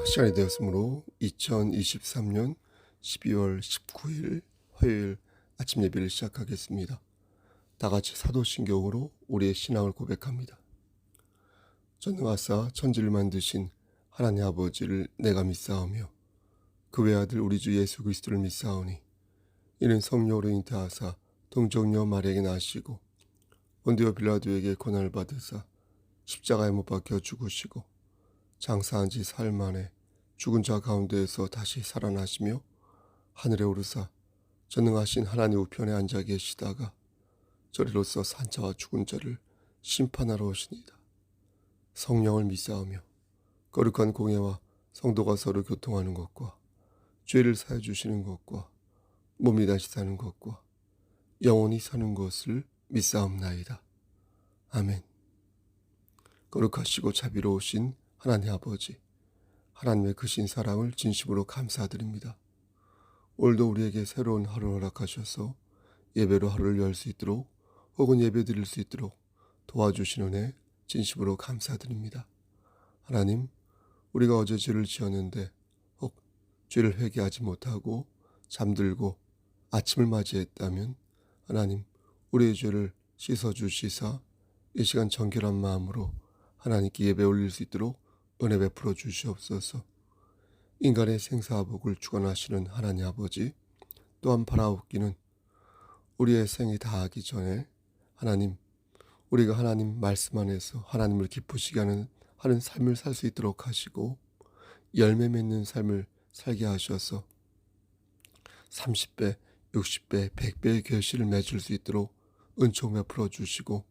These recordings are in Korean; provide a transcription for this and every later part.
시간이 되었으므로 2023년 12월 19일 화요일 아침 예배를 시작하겠습니다. 다 같이 사도신경으로 우리의 신앙을 고백합니다. 전능하사 천지를 만드신 하나님 아버지를 내가 믿사오며 그 외아들 우리 주 예수 그리스도를 믿사오니 이는 성령으로 잉태하사 동정녀 마리아에게 나시고 본디오 빌라도에게 고난을 받으사 십자가에 못 박혀 죽으시고 장사한 지 사흘 만에 죽은 자 가운데에서 다시 살아나시며 하늘에 오르사 전능하신 하나님 우편에 앉아 계시다가 저리로서 산자와 죽은 자를 심판하러 오시니이다. 성령을 믿사오며 거룩한 공예와 성도가 서로 교통하는 것과 죄를 사해 주시는 것과 몸이 다시 사는 것과 영원히 사는 것을 믿사옵나이다. 아멘. 거룩하시고 자비로우신 하나님 아버지, 하나님의 크신 사랑을 진심으로 감사드립니다. 오늘도 우리에게 새로운 하루를 허락하셔서 예배로 하루를 열 수 있도록 혹은 예배 드릴 수 있도록 도와주신 은혜 진심으로 감사드립니다. 하나님, 우리가 어제 죄를 지었는데 혹 죄를 회개하지 못하고 잠들고 아침을 맞이했다면 하나님, 우리의 죄를 씻어주시사 이 시간 정결한 마음으로 하나님께 예배 올릴 수 있도록 은혜 베풀어 주시옵소서. 인간의 생사복을 주관하시는 하나님 아버지, 또한 바라옵기는 우리의 생이 다하기 전에 하나님, 우리가 하나님 말씀 안에서 하나님을 기쁘시게 하는 삶을 살 수 있도록 하시고 열매 맺는 삶을 살게 하셔서 30배, 60배, 100배의 결실을 맺을 수 있도록 은총 베풀어 주시고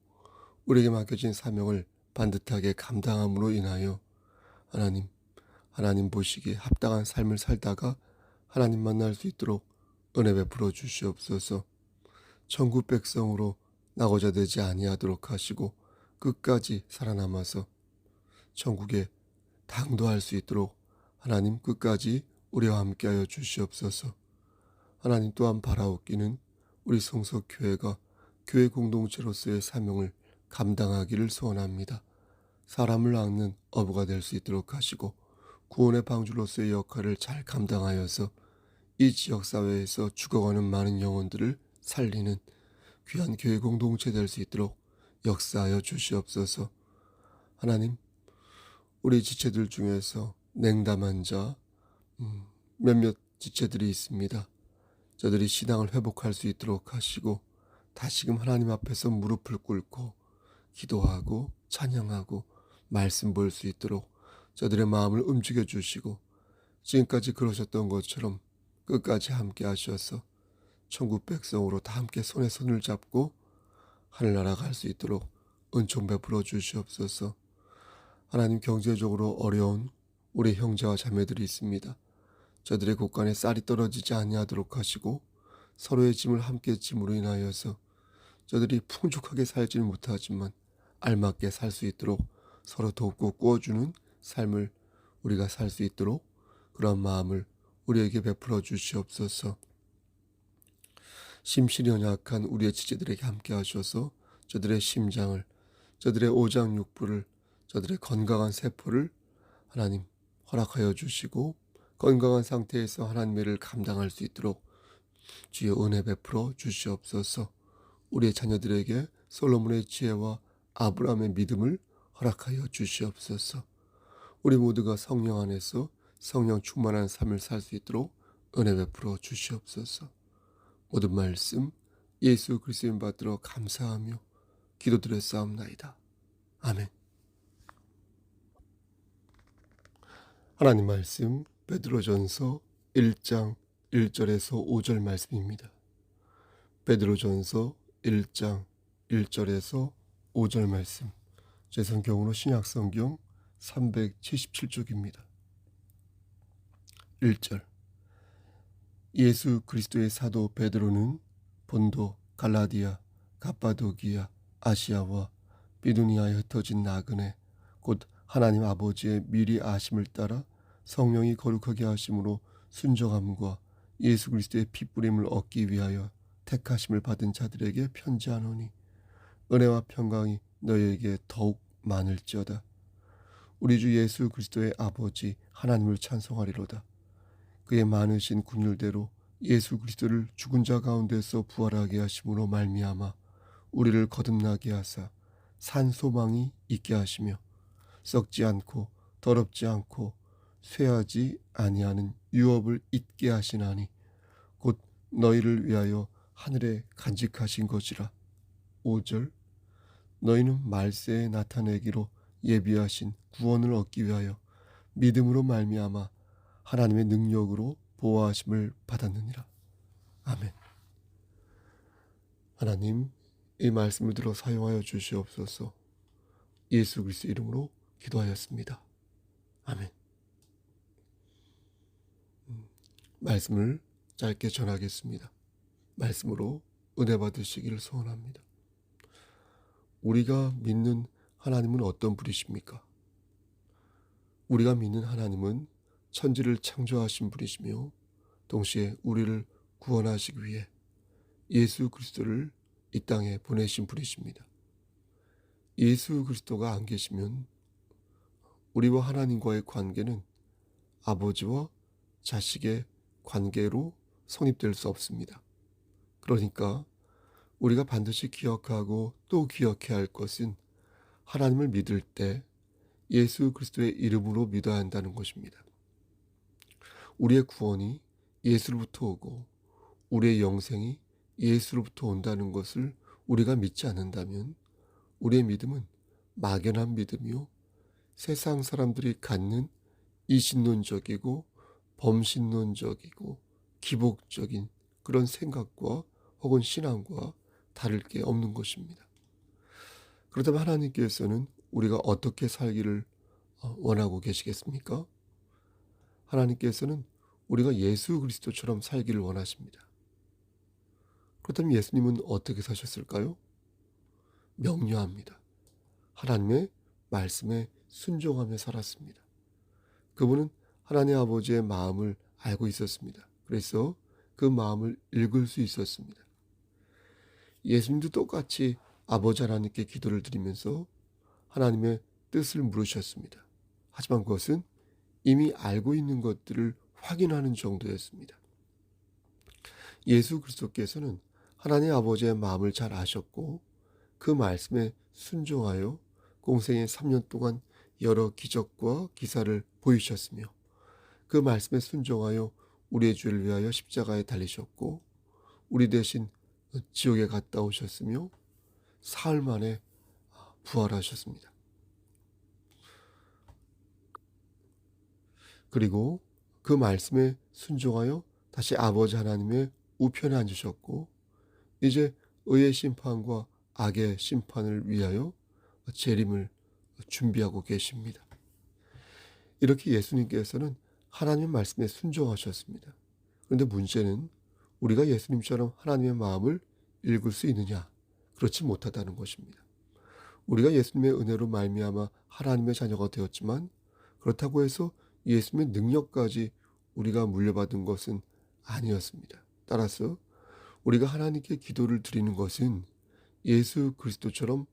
우리에게 맡겨진 사명을 반듯하게 감당함으로 인하여 하나님 보시기에 합당한 삶을 살다가 하나님 만날 수 있도록 은혜 베풀어 주시옵소서. 천국 백성으로 나고자 되지 아니하도록 하시고 끝까지 살아남아서 천국에 당도할 수 있도록 하나님 끝까지 우리와 함께하여 주시옵소서. 하나님 또한 바라옵기는 우리 성석교회가 교회 공동체로서의 사명을 감당하기를 소원합니다. 사람을 닦는 어부가 될 수 있도록 하시고 구원의 방주로서의 역할을 잘 감당하여서 이 지역사회에서 죽어가는 많은 영혼들을 살리는 귀한 교회 공동체 될 수 있도록 역사하여 주시옵소서. 하나님, 우리 지체들 중에서 냉담한 자 몇몇 지체들이 있습니다. 저들이 신앙을 회복할 수 있도록 하시고 다시금 하나님 앞에서 무릎을 꿇고 기도하고 찬양하고 말씀 볼 수 있도록 저들의 마음을 움직여 주시고 지금까지 그러셨던 것처럼 끝까지 함께 하셔서 천국 백성으로 다 함께 손에 손을 잡고 하늘나라 갈 수 있도록 은총 베풀어 주시옵소서. 하나님, 경제적으로 어려운 우리 형제와 자매들이 있습니다. 저들의 곳간에 쌀이 떨어지지 아니하도록 하시고 서로의 짐을 함께 짐으로 인하여서 저들이 풍족하게 살지는 못하지만 알맞게 살 수 있도록 서로 돕고 꾸어주는 삶을 우리가 살 수 있도록 그런 마음을 우리에게 베풀어 주시옵소서. 심신이 연약한 우리의 지체들에게 함께 하셔서 저들의 심장을, 저들의 오장육부를, 저들의 건강한 세포를 하나님 허락하여 주시고 건강한 상태에서 하나님의 일을 감당할 수 있도록 주여 은혜 베풀어 주시옵소서. 우리의 자녀들에게 솔로몬의 지혜와 아브라함의 믿음을 허락하여 주시옵소서. 우리 모두가 성령 안에서 성령 충만한 삶을 살 수 있도록 은혜 베풀어 주시옵소서. 모든 말씀 예수 그리스도인 받들어 감사하며 기도드렸사옵나이다. 아멘. 하나님 말씀 베드로전서 1장 1절에서 5절 말씀입니다. 베드로전서 1장 1절에서 5절 말씀, 제 성경으로 신약성경 377쪽입니다. 1절. 예수 그리스도의 사도 베드로는 본도, 갈라디아, 갑바도기아, 아시아와 비두니아에 흩어진 나그네 곧 하나님 아버지의 미리 아심을 따라 성령이 거룩하게 하심으로 순종함과 예수 그리스도의 핏부림을 얻기 위하여 택하심을 받은 자들에게 편지하노니 은혜와 평강이 너희에게 더욱 많을지어다. 우리 주 예수 그리스도의 아버지 하나님을 찬송하리로다. 그의 많으신 긍휼대로 예수 그리스도를 죽은 자 가운데서 부활하게 하심으로 말미암아 우리를 거듭나게 하사 산 소망이 있게 하시며 썩지 않고 더럽지 않고 쇠하지 아니하는 유업을 잊게 하시나니 곧 너희를 위하여 하늘에 간직하신 것이라. 5절. 너희는 말세에 나타내기로 예비하신 구원을 얻기 위하여 믿음으로 말미암아 하나님의 능력으로 보호하심을 받았느니라. 아멘. 하나님, 이 말씀을 들어 사용하여 주시옵소서. 예수 그리스도 이름으로 기도하였습니다. 아멘. 말씀을 짧게 전하겠습니다. 말씀으로 은혜 받으시기를 소원합니다. 우리가 믿는 하나님은 어떤 분이십니까? 우리가 믿는 하나님은 천지를 창조하신 분이시며 동시에 우리를 구원하시기 위해 예수 그리스도를 이 땅에 보내신 분이십니다. 예수 그리스도가 안 계시면 우리와 하나님과의 관계는 아버지와 자식의 관계로 성립될 수 없습니다. 그러니까 우리가 반드시 기억하고 또 기억해야 할 것은 하나님을 믿을 때 예수 그리스도의 이름으로 믿어야 한다는 것입니다. 우리의 구원이 예수로부터 오고 우리의 영생이 예수로부터 온다는 것을 우리가 믿지 않는다면 우리의 믿음은 막연한 믿음이요, 세상 사람들이 갖는 이신론적이고 범신론적이고 기복적인 그런 생각과 혹은 신앙과 다를 게 없는 것입니다. 그렇다면 하나님께서는 우리가 어떻게 살기를 원하고 계시겠습니까? 하나님께서는 우리가 예수 그리스도처럼 살기를 원하십니다. 그렇다면 예수님은 어떻게 사셨을까요? 명료합니다. 하나님의 말씀에 순종하며 살았습니다. 그분은 하나님 아버지의 마음을 알고 있었습니다. 그래서 그 마음을 읽을 수 있었습니다. 예수님도 똑같이 아버지 하나님께 기도를 드리면서 하나님의 뜻을 물으셨습니다. 하지만 그것은 이미 알고 있는 것들을 확인하는 정도였습니다. 예수 그리스도께서는 하나님 아버지의 마음을 잘 아셨고 그 말씀에 순종하여 공생의 3년 동안 여러 기적과 기사를 보이셨으며 그 말씀에 순종하여 우리의 죄를 위하여 십자가에 달리셨고 우리 대신 지옥에 갔다 오셨으며 사흘 만에 부활하셨습니다. 그리고 그 말씀에 순종하여 다시 아버지 하나님의 우편에 앉으셨고 이제 의의 심판과 악의 심판을 위하여 재림을 준비하고 계십니다. 이렇게 예수님께서는 하나님의 말씀에 순종하셨습니다. 그런데 문제는 우리가 예수님처럼 하나님의 마음을 읽을 수 있느냐? 그렇지 못하다는 것입니다. 우리가 예수님의 은혜로 말미암아 하나님의 자녀가 되었지만 그렇다고 해서 예수님의 능력까지 우리가 물려받은 것은 아니었습니다. 따라서 우리가 하나님께 기도를 드리는 것은 예수 그리스도처럼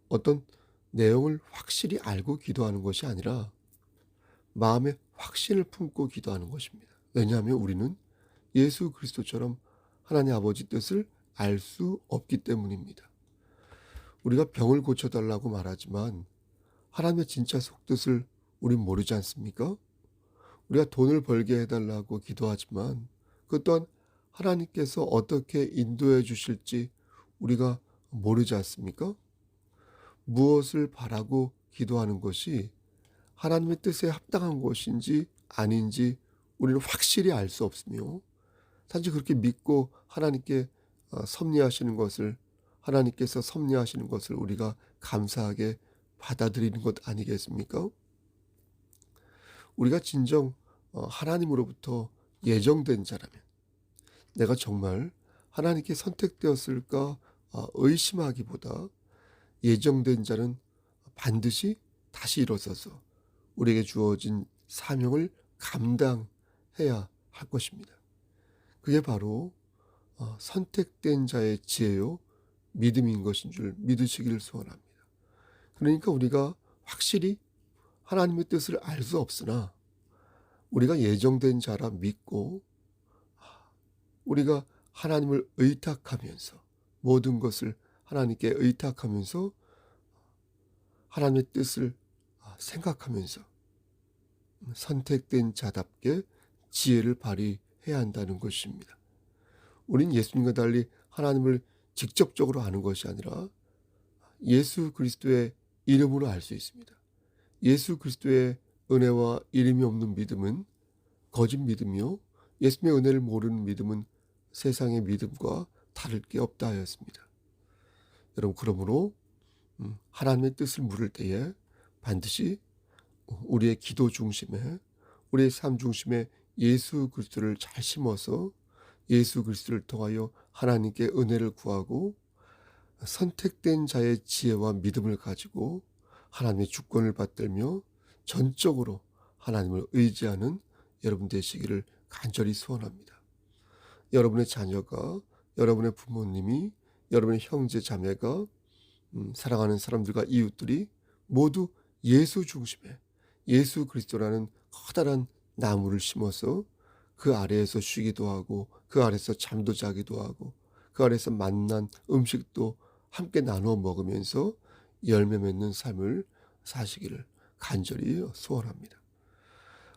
어떤 내용을 확실히 알고 기도하는 것이 아니라 마음에 확신을 품고 기도하는 것입니다. 왜냐하면 우리는 예수 그리스도처럼 하나님 아버지 뜻을 알 수 없기 때문입니다. 우리가 병을 고쳐달라고 말하지만 하나님의 진짜 속뜻을 우린 모르지 않습니까? 우리가 돈을 벌게 해달라고 기도하지만 그것 또한 하나님께서 어떻게 인도해 주실지 우리가 모르지 않습니까? 무엇을 바라고 기도하는 것이 하나님의 뜻에 합당한 것인지 아닌지 우리는 확실히 알 수 없으며 단지 그렇게 믿고 하나님께 섭리하시는 것을 하나님께서 섭리하시는 것을 우리가 감사하게 받아들이는 것 아니겠습니까? 우리가 진정 하나님으로부터 예정된 자라면 내가 정말 하나님께 선택되었을까 의심하기보다 예정된 자는 반드시 다시 일어서서 우리에게 주어진 사명을 감당해야 할 것입니다. 그게 바로 선택된 자의 지혜요 믿음인 것인 줄 믿으시기를 소원합니다. 그러니까 우리가 확실히 하나님의 뜻을 알 수 없으나 우리가 예정된 자라 믿고 우리가 하나님을 의탁하면서 모든 것을 하나님께 의탁하면서 하나님의 뜻을 생각하면서 선택된 자답게 지혜를 발휘해야 한다는 것입니다. 우린 예수님과 달리 하나님을 직접적으로 아는 것이 아니라 예수 그리스도의 이름으로 알 수 있습니다. 예수 그리스도의 은혜와 이름이 없는 믿음은 거짓 믿음이요, 예수님의 은혜를 모르는 믿음은 세상의 믿음과 다를 게 없다 하였습니다. 여러분, 그러므로 하나님의 뜻을 물을 때에 반드시 우리의 기도 중심에, 우리의 삶 중심에 예수 그리스도를 잘 심어서 예수 그리스도를 통하여 하나님께 은혜를 구하고 선택된 자의 지혜와 믿음을 가지고 하나님의 주권을 받들며 전적으로 하나님을 의지하는 여러분 되시기를 간절히 소원합니다. 여러분의 자녀가, 여러분의 부모님이, 여러분의 형제 자매가, 사랑하는 사람들과 이웃들이 모두 예수 중심에 예수 그리스도라는 커다란 나무를 심어서 그 아래에서 쉬기도 하고 그 아래에서 잠도 자기도 하고 그 아래에서 만난 음식도 함께 나누어 먹으면서 열매 맺는 삶을 사시기를 간절히 소원합니다.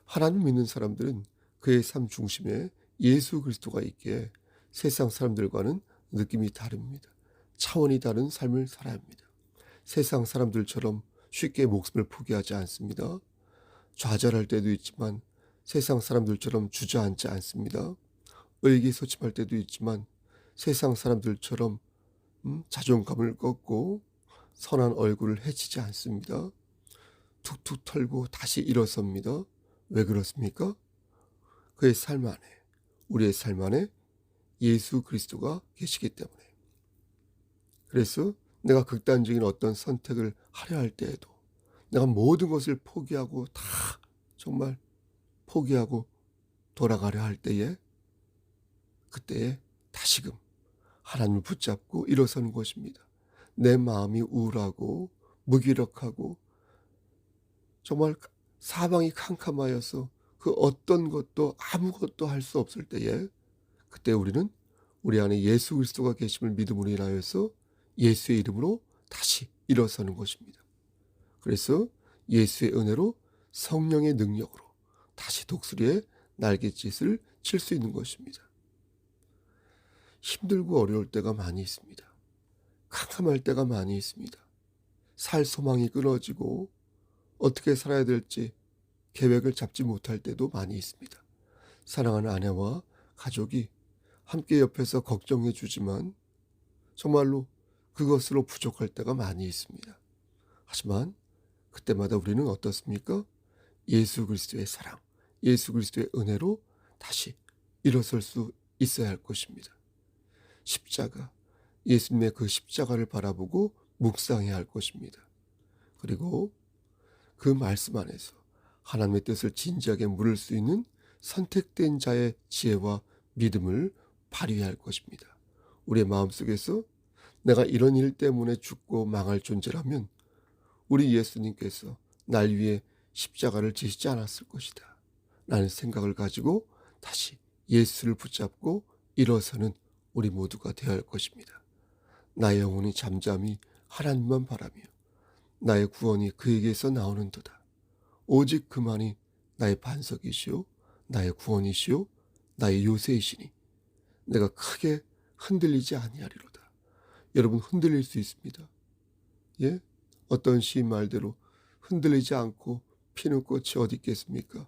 하나님 믿는 사람들은 그의 삶 중심에 예수 그리스도가 있기에 세상 사람들과는 느낌이 다릅니다. 차원이 다른 삶을 살아야 합니다. 세상 사람들처럼 쉽게 목숨을 포기하지 않습니다. 좌절할 때도 있지만 세상 사람들처럼 주저앉지 않습니다. 의기소침할 때도 있지만 세상 사람들처럼 자존감을 꺾고 선한 얼굴을 해치지 않습니다. 툭툭 털고 다시 일어섭니다. 왜 그렇습니까? 그의 삶 안에, 우리의 삶 안에 예수 그리스도가 계시기 때문에. 그래서 내가 극단적인 어떤 선택을 하려 할 때에도 내가 모든 것을 포기하고 다 정말 포기하고 돌아가려 할 때에, 그때에 다시금 하나님을 붙잡고 일어서는 것입니다. 내 마음이 우울하고 무기력하고 정말 사방이 캄캄하여서 그 어떤 것도 아무것도 할 수 없을 때에, 그때 우리는 우리 안에 예수 그리스도가 계심을 믿음으로 인하여서 예수의 이름으로 다시 일어서는 것입니다. 그래서 예수의 은혜로 성령의 능력으로 다시 독수리의 날갯짓을 칠 수 있는 것입니다. 힘들고 어려울 때가 많이 있습니다. 캄캄할 때가 많이 있습니다. 살 소망이 끊어지고 어떻게 살아야 될지 계획을 잡지 못할 때도 많이 있습니다. 사랑하는 아내와 가족이 함께 옆에서 걱정해 주지만 정말로 그것으로 부족할 때가 많이 있습니다. 하지만 그때마다 우리는 어떻습니까? 예수 그리스도의 사랑, 예수 그리스도의 은혜로 다시 일어설 수 있어야 할 것입니다. 십자가, 예수님의 그 십자가를 바라보고 묵상해야 할 것입니다. 그리고 그 말씀 안에서 하나님의 뜻을 진지하게 물을 수 있는 선택된 자의 지혜와 믿음을 발휘해야 할 것입니다. 우리의 마음속에서 내가 이런 일 때문에 죽고 망할 존재라면 우리 예수님께서 날 위해 십자가를 지시지 않았을 것이다 라는 생각을 가지고 다시 예수를 붙잡고 일어서는 우리 모두가 되어야 할 것입니다. 나의 영혼이 잠잠히 하나님만 바라며 나의 구원이 그에게서 나오는도다. 오직 그만이 나의 반석이시오, 나의 구원이시오, 나의 요새이시니 내가 크게 흔들리지 아니하리로다. 여러분, 흔들릴 수 있습니다. 예? 어떤 시인 말대로 흔들리지 않고 피는 꽃이 어디 있겠습니까?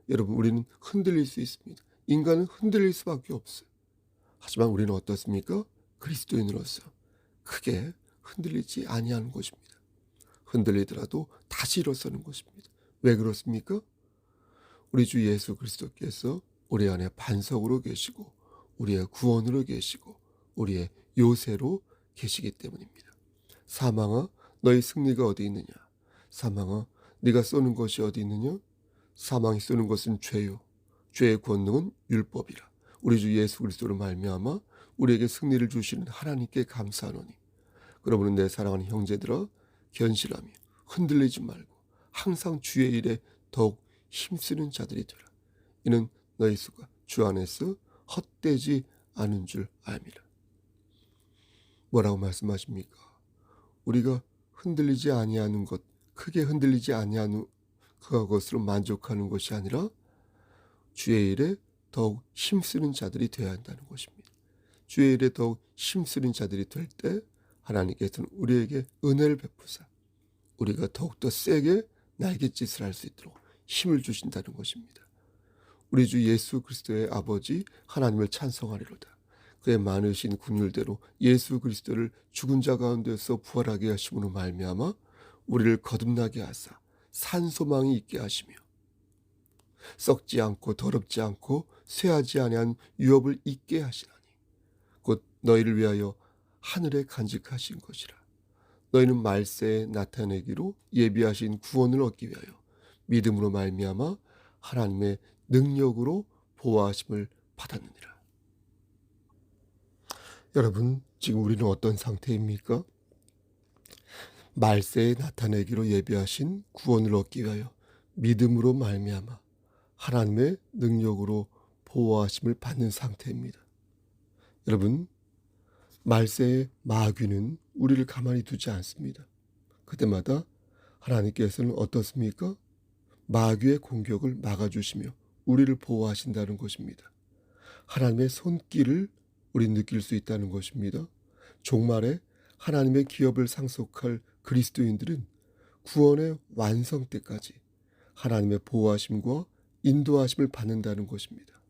여러분, 우리는 흔들릴 수 있습니다. 인간은 흔들릴 수밖에 없어요. 하지만 우리는 어떻습니까? 그리스도인으로서 크게 흔들리지 아니하는 것입니다. 흔들리더라도 다시 일어서는 것입니다. 왜 그렇습니까? 우리 주 예수 그리스도께서 우리 안에 반석으로 계시고 우리의 구원으로 계시고 우리의 요새로 계시기 때문입니다. 사망아, 너희 승리가 어디 있느냐? 사망아, 네가 쏘는 것이 어디 있느냐? 사망이 쏘는 것은 죄요, 죄의 권능은 율법이라. 우리 주 예수 그리스도로 말미암아 우리에게 승리를 주시는 하나님께 감사하노니. 그러므로 내 사랑하는 형제들아, 견실하며 흔들리지 말고 항상 주의 일에 더욱 힘쓰는 자들이 되라. 이는 너희 수가 주 안에서 헛되지 않은 줄 알미라. 뭐라고 말씀하십니까? 우리가 흔들리지 아니하는 것, 크게 흔들리지 아니하는 그것으로 만족하는 것이 아니라 주의 일에 더욱 힘쓰는 자들이 되어야 한다는 것입니다. 주의 일에 더욱 힘쓰는 자들이 될 때 하나님께서는 우리에게 은혜를 베푸사 우리가 더욱더 세게 날갯짓을 할 수 있도록 힘을 주신다는 것입니다. 우리 주 예수 그리스도의 아버지 하나님을 찬송하리로다. 그의 많으신 긍휼대로 예수 그리스도를 죽은 자 가운데서 부활하게 하심으로 말미암아 우리를 거듭나게 하사 산 소망이 있게 하시며 썩지 않고 더럽지 않고 쇠하지 아니한 유업을 있게 하시나니 곧 너희를 위하여 하늘에 간직하신 것이라. 너희는 말세에 나타내기로 예비하신 구원을 얻기 위하여 믿음으로 말미암아 하나님의 능력으로 보호하심을 받았느니라. 여러분, 지금 우리는 어떤 상태입니까? 말세에 나타내기로 예비하신 구원을 얻기 위하여 믿음으로 말미암아 하나님의 능력으로 보호하심을 받는 상태입니다. 여러분, 말세의 마귀는 우리를 가만히 두지 않습니다. 그때마다 하나님께서는 어떻습니까? 마귀의 공격을 막아주시며 우리를 보호하신다는 것입니다. 하나님의 손길을 우리 느낄 수 있다는 것입니다. 종말에 하나님의 기업을 상속할 그리스도인들은 구원의 완성 때까지 하나님의 보호하심과 인도하심을 받는다는 것입니다.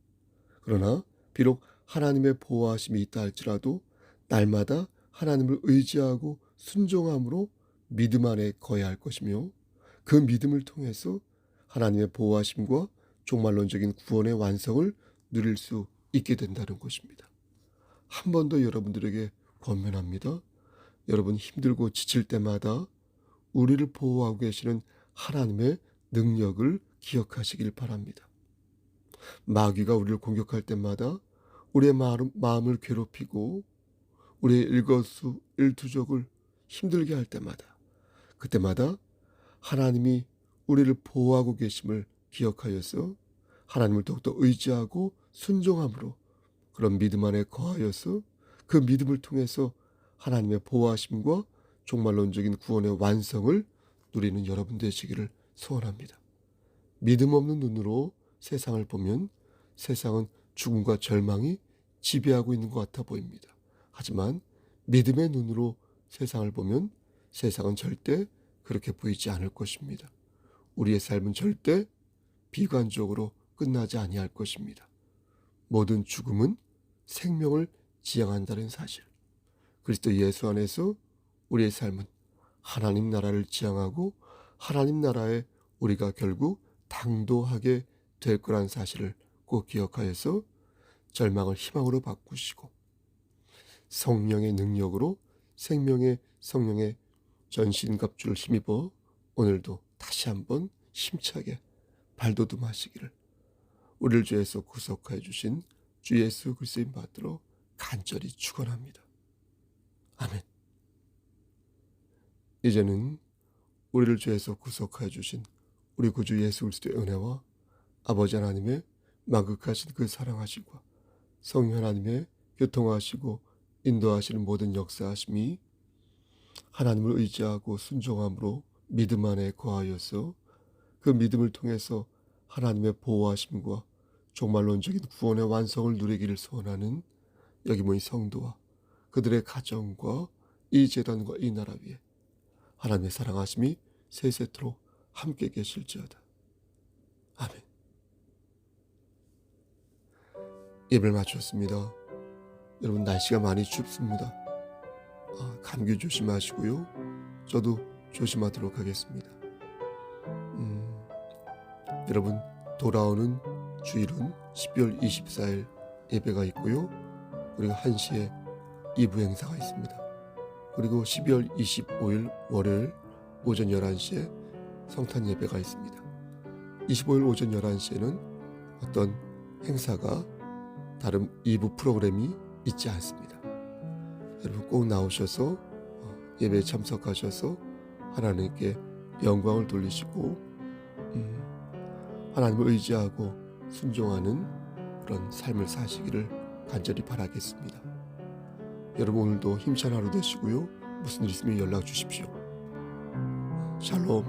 그러나 비록 하나님의 보호하심이 있다 할지라도 날마다 하나님을 의지하고 순종함으로 믿음 안에 거해야 할 것이며 그 믿음을 통해서 하나님의 보호하심과 종말론적인 구원의 완성을 누릴 수 있게 된다는 것입니다. 한 번 더 여러분들에게 권면합니다. 여러분 힘들고 지칠 때마다 우리를 보호하고 계시는 하나님의 능력을 기억하시길 바랍니다. 마귀가 우리를 공격할 때마다 우리의 마음을 괴롭히고 우리의 일거수일투족을 힘들게 할 때마다 그때마다 하나님이 우리를 보호하고 계심을 기억하여서 하나님을 더욱더 의지하고 순종함으로 그런 믿음 안에 거하여서 그 믿음을 통해서 하나님의 보호하심과 종말론적인 구원의 완성을 누리는 여러분 되시기를 소원합니다. 믿음 없는 눈으로 세상을 보면 세상은 죽음과 절망이 지배하고 있는 것 같아 보입니다. 하지만 믿음의 눈으로 세상을 보면 세상은 절대 그렇게 보이지 않을 것입니다. 우리의 삶은 절대 비관적으로 끝나지 아니할 것입니다. 모든 죽음은 생명을 지향한다는 사실. 그리스도 예수 안에서 우리의 삶은 하나님 나라를 지향하고 하나님 나라에 우리가 결국 당도하게 될 거란 사실을 꼭 기억하여서 절망을 희망으로 바꾸시고 성령의 능력으로 생명의 성령의 전신갑주를 힘입어 오늘도 다시 한번 힘차게 발돋움하시기를 우리를 죄에서 구속하여 주신 주 예수 그리스도의 받들어 간절히 축원합니다. 아멘. 이제는 우리를 죄에서 구속하여 주신 우리 구주 예수 그리스도의 은혜와 아버지 하나님의 만극하신 그 사랑하심과 성령 하나님의 교통하시고 인도하시는 모든 역사하심이 하나님을 의지하고 순종함으로 믿음 안에 거하여서 그 믿음을 통해서 하나님의 보호하심과 종말론적인 구원의 완성을 누리기를 소원하는 여기 모인 성도와 그들의 가정과 이 재단과 이 나라 위에 하나님의 사랑하심이 세세토록 함께 계실지어다. 아멘. 예배를 마쳤습니다. 여러분 날씨가 많이 춥습니다. 감기 조심하시고요. 저도 조심하도록 하겠습니다. 여러분 돌아오는 주일은 12월 24일 예배가 있고요. 그리고 1시에 2부 행사가 있습니다. 그리고 12월 25일 월요일 오전 11시에 성탄 예배가 있습니다. 25일 오전 11시에는 어떤 행사가 다른 2부 프로그램이 있지 않습니다. 여러분 꼭 나오셔서 예배에 참석하셔서 하나님께 영광을 돌리시고 하나님을 의지하고 순종하는 그런 삶을 사시기를 간절히 바라겠습니다. 여러분 오늘도 힘찬 하루 되시고요. 무슨 일 있으면 연락 주십시오. 샬롬.